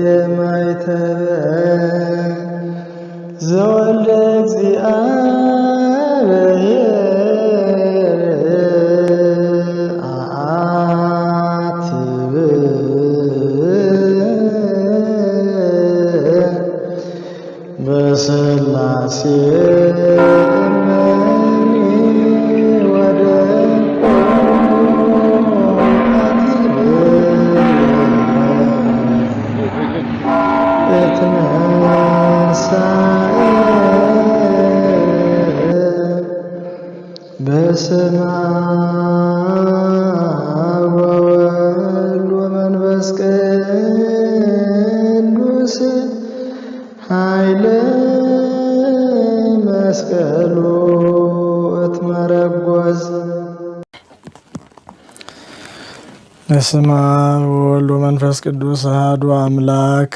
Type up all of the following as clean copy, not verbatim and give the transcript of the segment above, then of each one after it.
የማይተበ ዘወልደ እግዚአብሔር አትብ በሥላሴ በስመ አብ ወወልድ ወመንፈስ ቅዱስ ኃይለ መስቀሉ እትመረጎዝ። በስመ አብ ወወልድ ወመንፈስ ቅዱስ አሐዱ አምላክ።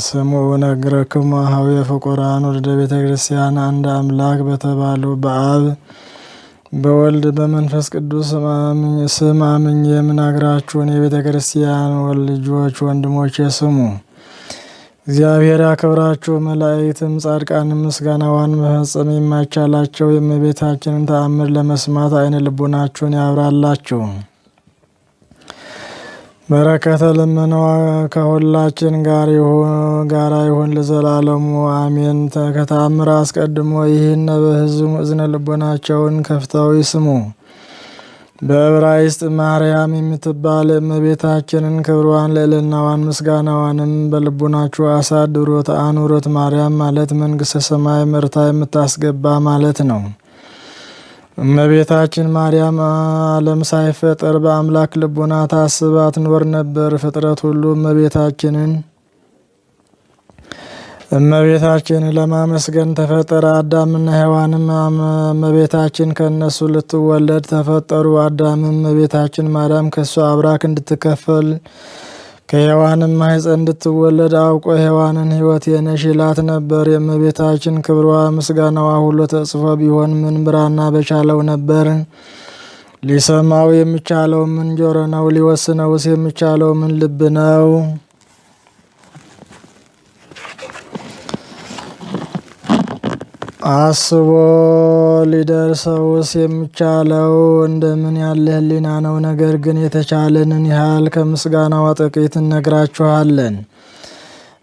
ስምዑ ነግረክሙ ኀቤ ፍቁራን ወልደ ቤተ ክርስቲያን አንድ አምላክ በተባለው በአብ በወልድ በመንፈስ ቅዱስ ስም አምኜ የምነግራችሁን የቤተ ክርስቲያን ልጆች ወንድሞቼ ስሙ። እግዚአብሔር ያክብራችሁ። መላእክትም ጻድቃንም ምስጋናዋን መፈጸም የማይቻላቸው የእመቤታችንን ተአምር ለመስማት ዓይነ ልቡናችሁን ያብራላችሁ። በረከተ ልመናዋ ከሁላችን ጋር ይሁን ለዘላለሙ አሜን። ከተአምር አስቀድሞ ይህን በሕዝቡ እዝነ ልቦናቸውን ከፍተው ይስሙ። በዕብራይስጥ ማርያም የምትባል እመቤታችንን ክብሯን፣ ልዕልናዋን፣ ምስጋናዋንም በልቡናችሁ አሳድሩት። አኑሩት። ማርያም ማለት መንግሥተ ሰማይ መርታ የምታስገባ ማለት ነው። እመቤታችን ማርያም ዓለም ሳይፈጠር በአምላክ ልቡና ታስባ ትኖር ነበር። ፍጥረት ሁሉ እመቤታችንን ለማመስገን ተፈጠረ። አዳምና ሔዋንም እመቤታችን ከእነሱ ልትወለድ ተፈጠሩ። አዳምም እመቤታችን ማርያም ከእሷ አብራክ እንድትከፈል ከሔዋንም ማኅፀን እንድትወለድ አውቆ ሔዋንን ሕይወቴ ነሽ ይላት ነበር። የእመቤታችን ክብሯ ምስጋናዋ ሁሉ ተጽፎ ቢሆን ምን ብራና በቻለው ነበር? ሊሰማው የሚቻለው ምን ጆሮ ነው? ሊወስነውስ የሚቻለው ምን ልብ ነው? አስቦ ሊደርሰውስ የሚቻለው እንደምን ያለ ሕሊና ነው? ነገር ግን የተቻለንን ያህል ከምስጋናዋ ጥቂት እነግራችኋለን።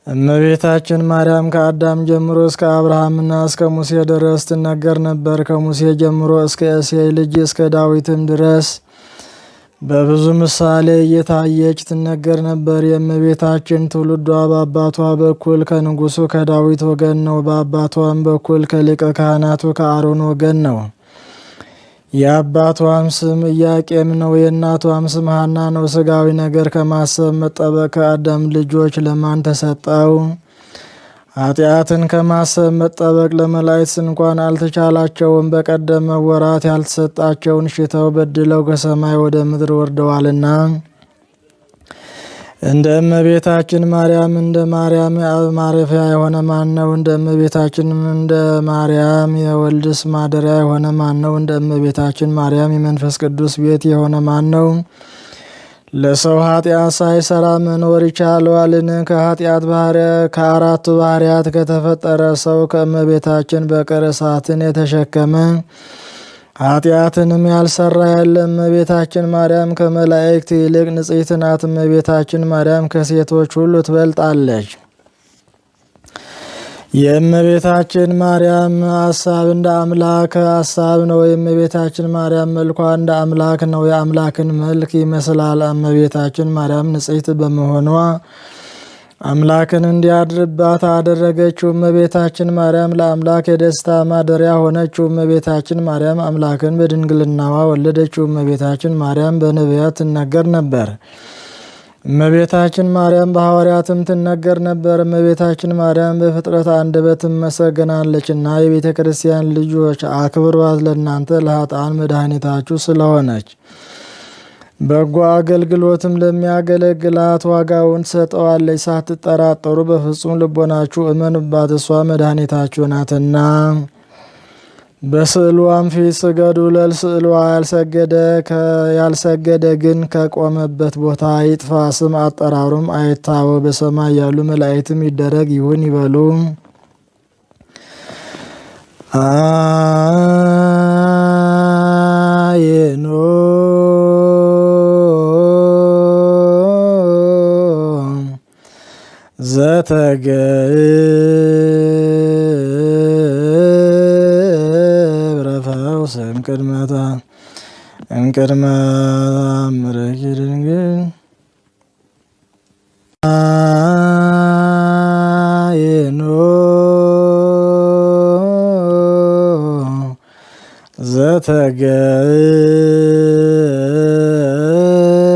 እመቤታችን ማርያም ከአዳም ጀምሮ እስከ አብርሃምና እስከ ሙሴ ድረስ ትነገር ነበር። ከሙሴ ጀምሮ እስከ እሴይ ልጅ እስከ ዳዊትም ድረስ በብዙ ምሳሌ እየታየች ትነገር ነበር። የእመቤታችን ትውልዷ በአባቷ በኩል ከንጉሱ ከዳዊት ወገን ነው። በአባቷም በኩል ከሊቀ ካህናቱ ከአሮን ወገን ነው። የአባቷም ስም ኢያቄም ነው። የእናቷም ስም ሐና ነው። ሥጋዊ ነገር ከማሰብ መጠበቅ ከአዳም ልጆች ለማን ተሰጠው? ኃጢአትን ከማሰብ መጠበቅ ለመላእክት እንኳን አልተቻላቸውም። በቀደመ ወራት ያልተሰጣቸውን ሽተው በድለው ከሰማይ ወደ ምድር ወርደዋልና። እንደ እመቤታችን ማርያም እንደ ማርያም የአብ ማረፊያ የሆነ ማን ነው? እንደ እመቤታችን እንደ ማርያም የወልድስ ማደሪያ የሆነ ማን ነው? እንደ እመቤታችን ማርያም የመንፈስ ቅዱስ ቤት የሆነ ማን ነው? ለሰው ኃጢአት ሳይሰራ መኖር ይቻለዋልን? ከአራቱ ባህርያት ከተፈጠረ ሰው ከእመቤታችን በቀር እሳትን የተሸከመ ኃጢአትንም ያልሰራ ያለ። እመቤታችን ማርያም ከመላእክት ይልቅ ንጽሕት ናት። እመቤታችን ማርያም ከሴቶች ሁሉ ትበልጣለች። የእመቤታችን ማርያም ሀሳብ እንደ አምላክ ሀሳብ ነው። የእመቤታችን ማርያም መልኳ እንደ አምላክ ነው። የአምላክን መልክ ይመስላል። እመቤታችን ማርያም ንጽሕት በመሆኗ አምላክን እንዲያድርባት አደረገችው። እመቤታችን ማርያም ለአምላክ የደስታ ማደሪያ ሆነችው። እመቤታችን ማርያም አምላክን በድንግልናዋ ወለደችው። እመቤታችን ማርያም በነቢያት ትነገር ነበር። እመቤታችን ማርያም በሐዋርያትም ትነገር ነበር። እመቤታችን ማርያም በፍጥረት አንደበት ትመሰገናለችና የቤተ ክርስቲያን ልጆች አክብሯት፣ ለእናንተ ለኃጥአን መድኃኒታችሁ ስለሆነች። በጎ አገልግሎትም ለሚያገለግላት ዋጋውን ትሰጠዋለች። ሳትጠራጠሩ በፍጹም ልቦናችሁ እመኑባት፣ እሷ መድኃኒታችሁ ናትና። በስዕሏም ፊት ስገዱ። ለስዕሏ ያልሰገደ ግን ከቆመበት ቦታ ይጥፋ፣ ስም አጠራሩም አይታወ። በሰማይ ያሉ መላእክትም ይደረግ ይሁን ይበሉ። አይኖ ዘተገብረ ፈውስ እምቅድመ ምረኪ ድንግል አይኖ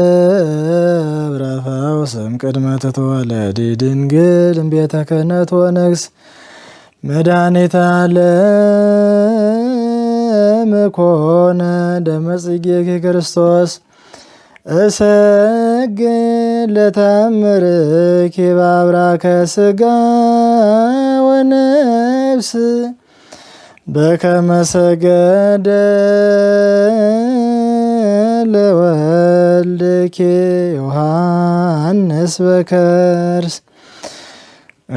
ዘተገብረ ፈውስ እምቅድመ ትትወለድ ድንግል እምቤተ ክህነት ወንግስ መድኃኒተ ዓለም ኮነ ደመ ጽጌኪ ክርስቶስ እሰግድ ለተአምርኪ በአብራከ ሥጋ ወነፍስ በከመ ሰገደ ለወልድኪ ዮሐንስ በከርስ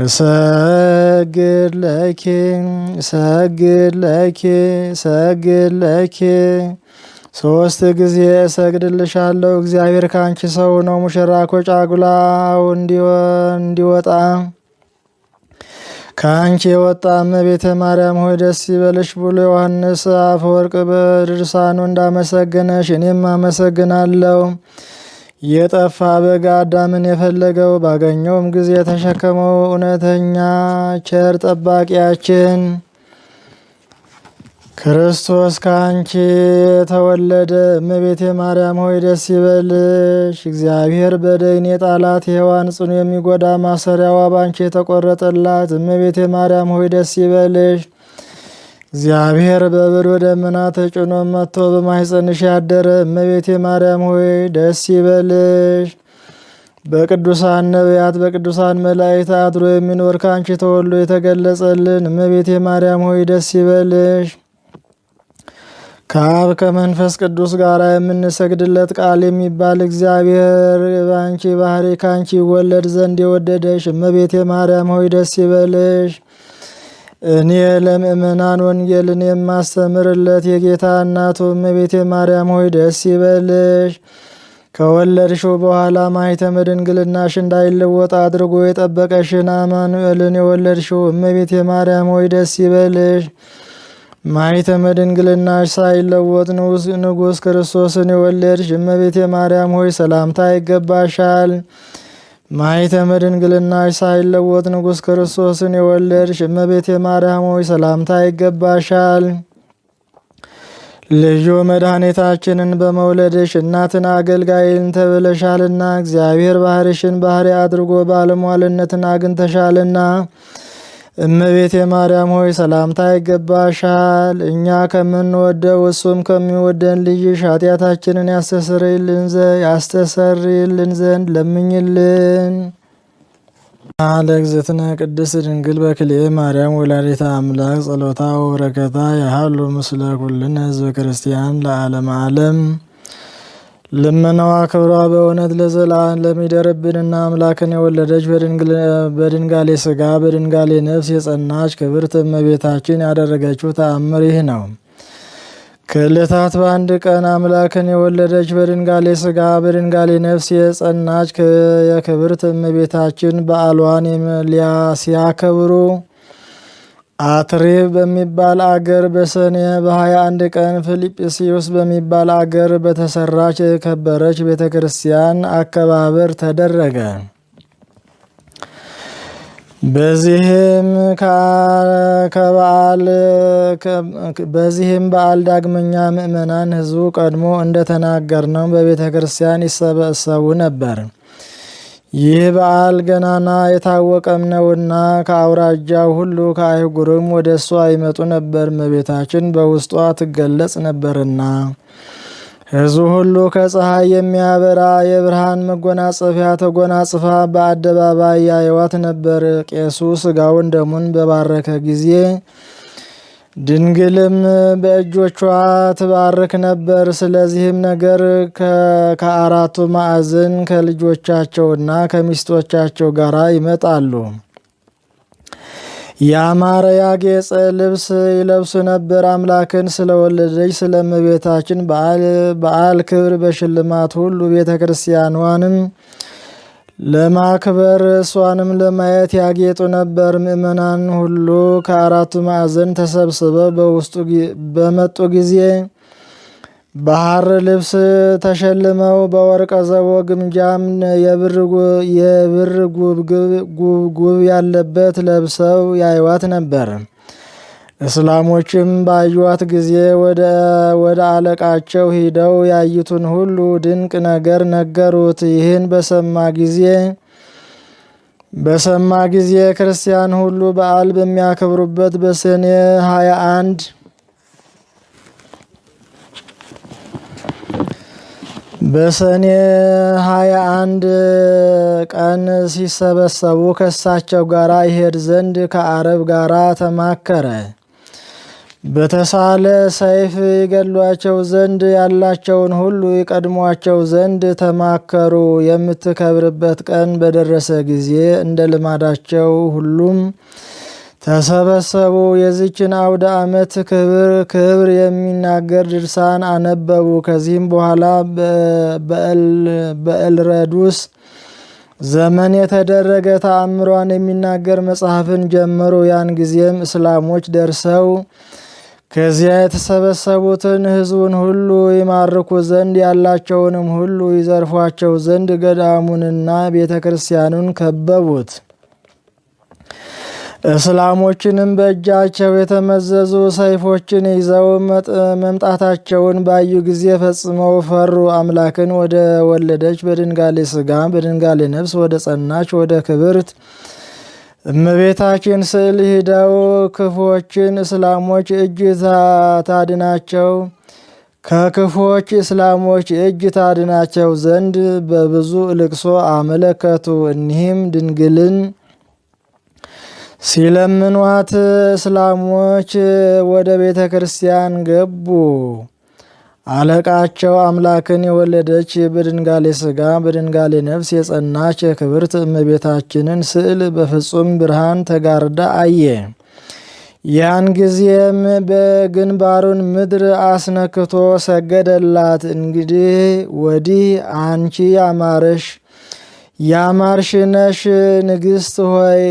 እሰግድ ለኪ ሶስት ጊዜ እሰግድልሻለሁ። እግዚአብሔር ካንቺ ሰው ነው። ሙሽራ ከጫጉላው እንዲወጣ ከአንቺ የወጣ እመቤተ ማርያም ሆይ ደስ ይበልሽ ብሎ ዮሐንስ አፈወርቅ በድርሳኑ እንዳመሰገነሽ እኔም አመሰግናለሁ። የጠፋ በግ አዳምን የፈለገው ባገኘውም ጊዜ የተሸከመው እውነተኛ ቸር ጠባቂያችን ክርስቶስ ከአንቺ የተወለደ እመቤቴ ማርያም ሆይ ደስ ይበልሽ። እግዚአብሔር በደይን የጣላት ሔዋን ጽኑ የሚጎዳ ማሰሪያዋ ባንቺ የተቆረጠላት እመቤቴ ማርያም ሆይ ደስ ይበልሽ። እግዚአብሔር በብሩህ ደመና ተጭኖ መጥቶ በማኅፀንሽ ያደረ እመቤቴ ማርያም ሆይ ደስ ይበልሽ። በቅዱሳን ነቢያት በቅዱሳን መላእክት አድሮ የሚኖር ከአንቺ ተወልዶ የተገለጸልን እመቤቴ ማርያም ሆይ ደስ ይበልሽ። ከአብ ከመንፈስ ቅዱስ ጋር የምንሰግድለት ቃል የሚባል እግዚአብሔር በአንቺ ባህሪ ከአንቺ ይወለድ ዘንድ የወደደሽ እመቤቴ ማርያም ሆይ ደስ ይበልሽ። እኔ ለምእመናን ወንጌልን የማስተምርለት የጌታ እናቱ እመቤቴ ማርያም ሆይ ደስ ይበልሽ። ከወለድሽው በኋላ ማኅተመ ድንግልናሽ እንዳይለወጥ አድርጎ የጠበቀሽን አማኑኤልን የወለድሽው እመቤቴ ማርያም ሆይ ደስ ይበልሽ። ማኅተመ ድንግልናሽ ሳይለወጥ ንጉሥ ክርስቶስን የወለድሽ እመቤቴ ማርያም ሆይ ሰላምታ ይገባሻል። ማኅተመ ድንግልናሽ ሳይለወጥ ንጉሥ ክርስቶስን የወለድሽ እመቤቴ ማርያም ሆይ ሰላምታ ይገባሻል። ልዩ መድኃኒታችንን በመውለድሽ እናትን አገልጋይን ተብለሻልና እግዚአብሔር ባሕርሽን ባሕሪ አድርጎ ባለሟልነትን አግኝተሻልና እመቤቴ ማርያም ሆይ ሰላምታ ይገባሻል። እኛ ከምንወደው እሱም ከሚወደን ልጅሽ ኃጢአታችንን ያስተሰርይልን ዘንድ ለምኝልን። ለእግዝእትነ ቅድስት ድንግል በክልኤ ማርያም ወላዲተ አምላክ ጸሎታ ወበረከታ ያሃሉ ምስለ ኩልነ ሕዝበ ክርስቲያን ለዓለመ ዓለም። ልመናዋ ክብሯ በእውነት ለዘላለም ለሚደርብንና አምላክን የወለደች በድንጋሌ ሥጋ በድንጋሌ ነፍስ የጸናች ክብርት እመቤታችን ያደረገችው ተአምር ይህ ነው። ከዕለታት በአንድ ቀን አምላክን የወለደች በድንጋሌ ሥጋ በድንጋሌ ነፍስ የጸናች የክብርት እመቤታችን በዓሏን ሲያከብሩ አትሬብ በሚባል አገር በሰኔ በ21 ቀን ፊልጵስዩስ በሚባል አገር በተሰራች የከበረች ቤተ ክርስቲያን አከባበር ተደረገ። በዚህም በዓል ዳግመኛ ምእመናን ሕዝቡ ቀድሞ እንደተናገርነው በቤተ ክርስቲያን ይሰበሰቡ ነበር። ይህ በዓል ገናና የታወቀም ነውና ከአውራጃው ሁሉ ከአህጉርም ወደ እሷ ይመጡ ነበር። እመቤታችን በውስጧ ትገለጽ ነበርና ሕዝቡ ሁሉ ከፀሐይ የሚያበራ የብርሃን መጎናጸፊያ ተጎናጽፋ በአደባባይ ያየዋት ነበር። ቄሱ ሥጋውን ደሙን በባረከ ጊዜ ድንግልም በእጆቿ ትባርክ ነበር። ስለዚህም ነገር ከአራቱ ማዕዘን ከልጆቻቸውና ከሚስቶቻቸው ጋር ይመጣሉ። ያማረ ያጌጸ ልብስ ይለብሱ ነበር። አምላክን ስለወለደች ስለ እመቤታችን በዓል ክብር በሽልማት ሁሉ ቤተ ክርስቲያኗንም ለማክበር እሷንም ለማየት ያጌጡ ነበር። ምእመናን ሁሉ ከአራቱ ማዕዘን ተሰብስበው በውስጡ በመጡ ጊዜ በሐር ልብስ ተሸልመው በወርቀ ዘቦ ግምጃም የብር ጉብጉብ ያለበት ለብሰው ያዩዋት ነበር። እስላሞችም ባዩዋት ጊዜ ወደ አለቃቸው ሂደው ያዩትን ሁሉ ድንቅ ነገር ነገሩት። ይህን በሰማ ጊዜ ክርስቲያን ሁሉ በዓል በሚያከብሩበት በሰኔ 21 ቀን ሲሰበሰቡ ከእሳቸው ጋር ይሄድ ዘንድ ከአረብ ጋር ተማከረ። በተሳለ ሰይፍ ይገድሏቸው ዘንድ ያላቸውን ሁሉ ይቀድሟቸው ዘንድ ተማከሩ። የምትከብርበት ቀን በደረሰ ጊዜ እንደ ልማዳቸው ሁሉም ተሰበሰቡ። የዚችን አውደ ዓመት ክብር የሚናገር ድርሳን አነበቡ። ከዚህም በኋላ በኤልረዱስ ዘመን የተደረገ ተአምሯን የሚናገር መጽሐፍን ጀመሩ። ያን ጊዜም እስላሞች ደርሰው ከዚያ የተሰበሰቡትን ሕዝቡን ሁሉ ይማርኩ ዘንድ ያላቸውንም ሁሉ ይዘርፏቸው ዘንድ ገዳሙንና ቤተ ክርስቲያኑን ከበቡት። እስላሞችንም በእጃቸው የተመዘዙ ሰይፎችን ይዘው መምጣታቸውን ባዩ ጊዜ ፈጽመው ፈሩ። አምላክን ወደ ወለደች በድንጋሌ ሥጋ በድንጋሌ ነፍስ ወደ ጸናች ወደ ክብርት እመቤታችን ስዕል ሂደው ክፉዎችን እስላሞች እጅ ከክፉዎች እስላሞች እጅ ታድናቸው ዘንድ በብዙ ልቅሶ አመለከቱ። እኒህም ድንግልን ሲለምኗት እስላሞች ወደ ቤተ ክርስቲያን ገቡ። አለቃቸው አምላክን የወለደች በድንጋሌ ሥጋ በድንጋሌ ነፍስ የጸናች የክብርት እመቤታችንን ስዕል በፍጹም ብርሃን ተጋርዳ አየ። ያን ጊዜም በግንባሩን ምድር አስነክቶ ሰገደላት። እንግዲህ ወዲህ አንቺ ያማርሽ ነሽ ንግሥት ሆይ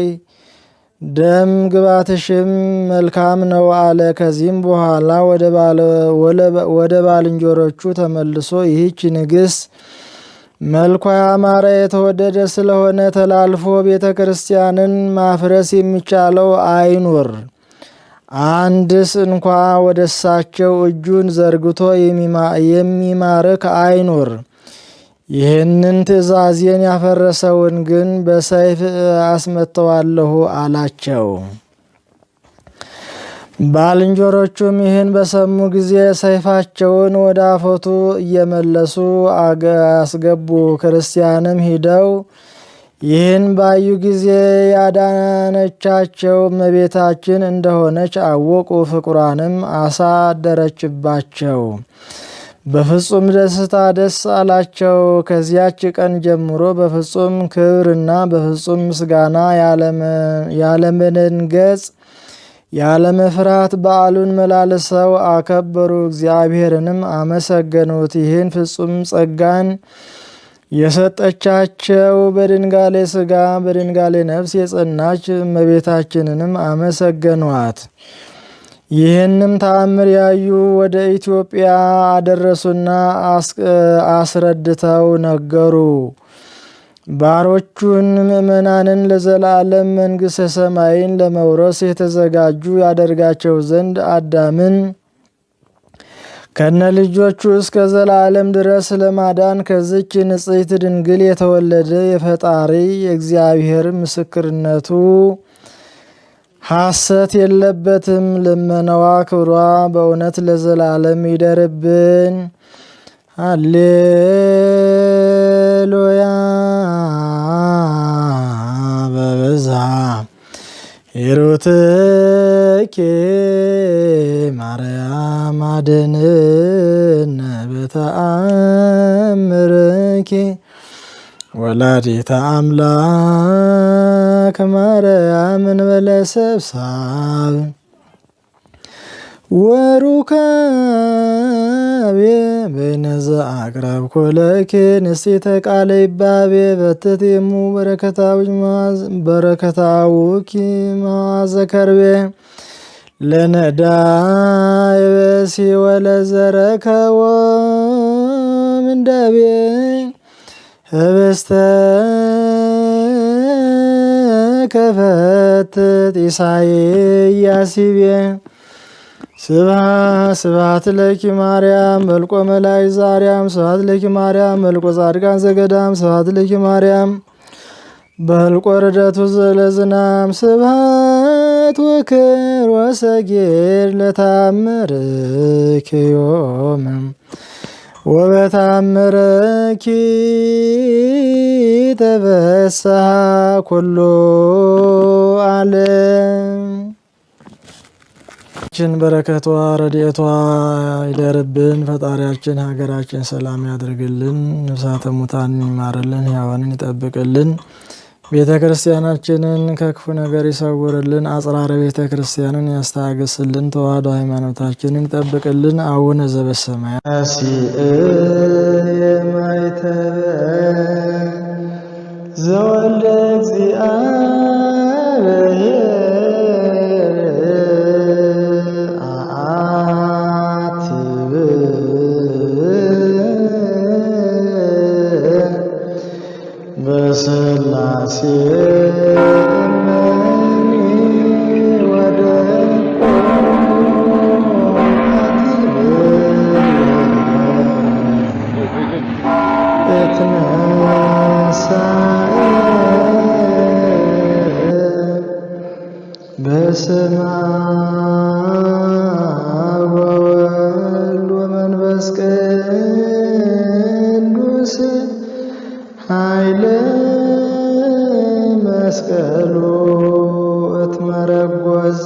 ደም ግባትሽም መልካም ነው አለ። ከዚህም በኋላ ወደ ባልንጀሮቹ ተመልሶ ይህች ንግሥት መልኳ ያማረ የተወደደ ስለሆነ ተላልፎ ቤተ ክርስቲያንን ማፍረስ የሚቻለው አይኑር፣ አንድስ እንኳ ወደ እሳቸው እጁን ዘርግቶ የሚማርክ አይኑር። ይህንን ትእዛዜን ያፈረሰውን ግን በሰይፍ አስመተዋለሁ አላቸው። ባልንጀሮቹም ይህን በሰሙ ጊዜ ሰይፋቸውን ወደ አፎቱ እየመለሱ አስገቡ። ክርስቲያንም ሂደው ይህን ባዩ ጊዜ ያዳነቻቸው እመቤታችን እንደሆነች አወቁ። ፍቁራንም አሳደረችባቸው። በፍጹም ደስታ ደስ አላቸው። ከዚያች ቀን ጀምሮ በፍጹም ክብርና በፍጹም ምስጋና ያለመደንገጽ ያለመፍራት በዓሉን መላልሰው አከበሩ። እግዚአብሔርንም አመሰገኑት። ይህን ፍጹም ጸጋን የሰጠቻቸው በድንጋሌ ሥጋ በድንጋሌ ነፍስ የጸናች እመቤታችንንም አመሰገኗት። ይህንም ተአምር ያዩ ወደ ኢትዮጵያ አደረሱና አስረድተው ነገሩ። ባሮቹን ምእመናንን ለዘላለም መንግሥተ ሰማይን ለመውረስ የተዘጋጁ ያደርጋቸው ዘንድ አዳምን ከነ ልጆቹ እስከ ዘላለም ድረስ ለማዳን ከዚች ንጽሕት ድንግል የተወለደ የፈጣሪ የእግዚአብሔር ምስክርነቱ ሐሰት የለበትም። ልመናዋ ክብሯ በእውነት ለዘላለም ይደርብን። ሃሌሉያ በብዝሃ ሂሩትኪ አድኅነነ በተአምርኪ ወላዲተ አምላክ ማርያም እንበለ ሰብሳብ ወሩካቤ በይነ ዘአቅረብኩ ለኪ ንስቲተ ቃለ ይባቤ በትቲሙ በረከታውኪ መዋዘ ከርቤ ለነዳይ በሲ ወለዘረከቦ ምንዳቤ ህብስተ ከፈትት ኢሳይያስ ይቤ ስብሐት ለኪ ማርያም መልቆ መላይ ዛርያም ስብሐት ለኪ ማርያም መልቆ ጻድቃን ዘገዳም ስብሐት ለኪ ማርያም በልቆ ርደቱ ዘለዝናም ስብሐት ወክብር ወሰጌድ ለታምርኪ ዮም ወበታምርኪ ተፈስሐ ኩሉ ዓለም። በረከቷ ረድኤቷ ይደርብን። ፈጣሪያችን ሀገራችን ሰላም ያድርግልን። ነፍሳተ ሙታን ይማርልን፣ ሕያዋንን ይጠብቅልን። ቤተ ክርስቲያናችንን ከክፉ ነገር ይሰውርልን። አጽራረ ቤተ ክርስቲያንን ያስታግስልን። ተዋሕዶ ሃይማኖታችንን ይጠብቅልን። አቡነ ዘበሰማያት የማይተበ ዘወልደ እግዚአብሔር በስላሴ በስመ አብ ወወልድ ወመንፈስ ቅዱስ ኃይለ መስቀሉ እትመረጎዝ